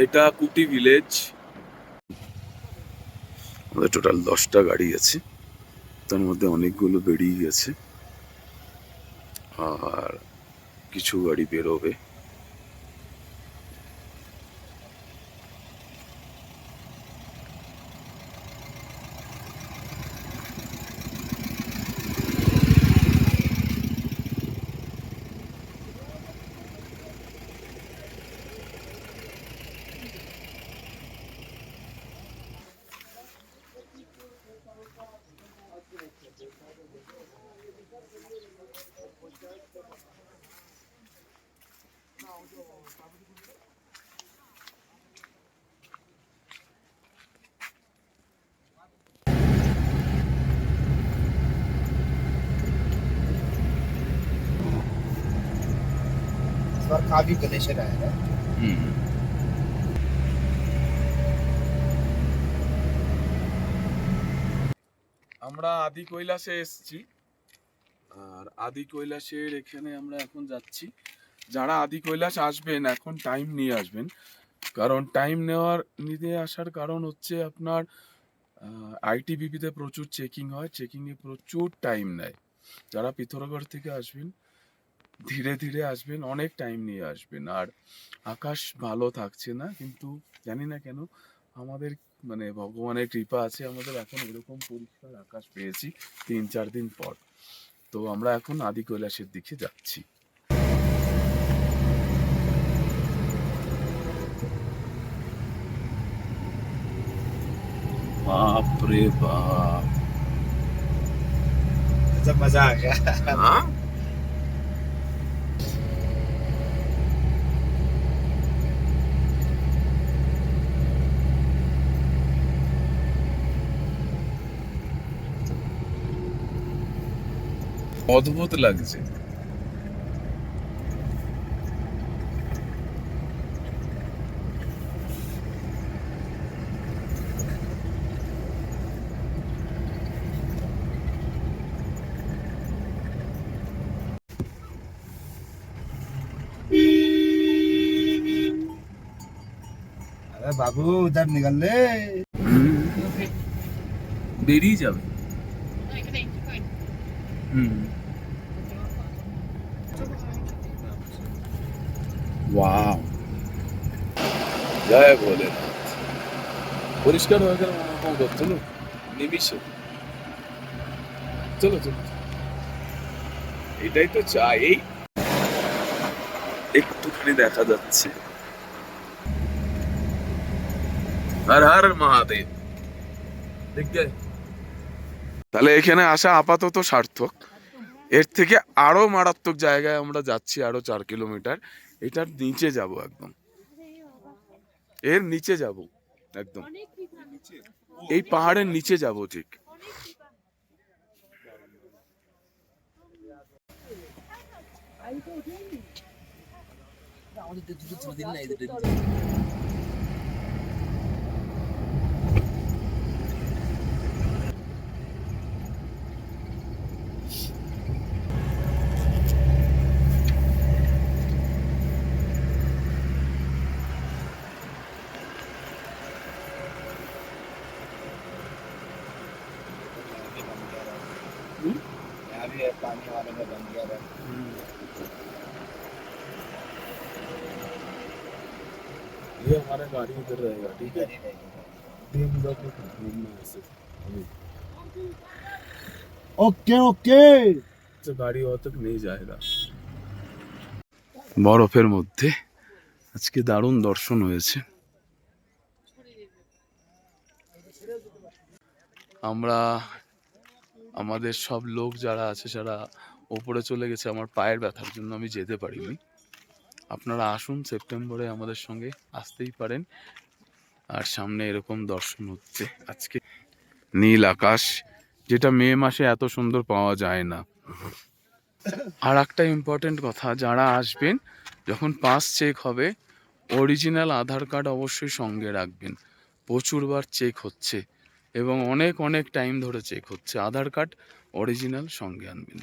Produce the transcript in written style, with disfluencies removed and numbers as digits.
এটা কুটি ভিলেজ। আমাদের টোটাল 10টা গাড়ি আছে, তার মধ্যে অনেকগুলো বেরিয়ে গেছে আর কিছু গাড়ি বেরোবে। काफी ग्लेशियर आया है। আমরা আদি কৈলাসে এসেছি, আর আদি কৈলাসের এখানে আমরা এখন যাচ্ছি। যারা আদি কৈলাস আসবেন এখন টাইম নিয়ে আসবেন, কারণ টাইম নিতে আসার কারণ হচ্ছে আপনার আইটিবিপিতে প্রচুর চেকিং হয়, চেকিংয়ে প্রচুর টাইম নেয়। যারা পিথোরগড় থেকে আসবেন ধীরে ধীরে আসবেন, অনেক টাইম নিয়ে আসবেন। আর আকাশ ভালো থাকছে না, কিন্তু জানি না কেন আমাদের মানে ভগবানের কৃপা আছে, আমাদের এখন এরকম পরিষ্কার আকাশ পেয়েছি 3-4 দিন পর। তো আমরা এখন আদি কৈলাসের দিকে যাচ্ছি। बाप रे बाप, सब मजा आ गया। हाँ অদ্ভুত লাগছে। अरे बाबू उधर निकल ले। বেরিয়ে যাবে। ওয়াও, জয় ভোলেনাথ। পরিষ্কার হয়ে গেল মনে, চলো নিমিষে, চলো চলো, এটাই তো চাই। এই একটুখানি দেখা যাচ্ছে। হর হর মহাদেব। তাহলে এখানে আসা আপাতত সার্থক। এর থেকে আরো মারাত্মক জায়গায় আমরা যাচ্ছি, আরো 4 কিলোমিটার। এটার নিচে যাব, একদম এর নিচে যাব, একদম এই পাহাড়ের নিচে যাব ঠিক। यहाँ भी है पानी वाले में बन गया है। ये हमारा गाड़ी इधर रहेगा, ठीक है। दिन भर को घूमना है ऐसे अभी। Okay okay. तो गाड़ी और तक नहीं जाएगा। বরফের মধ্যে আজকে দারুণ দর্শন হয়েছে। আমরা আমাদের সব লোক যারা আছে যারা ওপরে চলে গেছে, আমার পায়ের ব্যথার জন্য আমি যেতে পারিনি। আপনারা আসুন, সেপ্টেম্বরে আমাদের সঙ্গে আসতেই পারেন। আর সামনে এরকম দর্শন হচ্ছে আজকে, নীল আকাশ, যেটা মে মাসে এত সুন্দর পাওয়া যায় না। আর একটা ইম্পর্টেন্ট কথা, যারা আসবেন যখন পাস চেক হবে, অরিজিনাল আধার কার্ড অবশ্যই সঙ্গে রাখবেন। প্রচুরবার চেক হচ্ছে এবং অনেক অনেক টাইম ধরে চেক হচ্ছে, আধার কার্ড অরিজিনাল সঙ্গে আনবেন।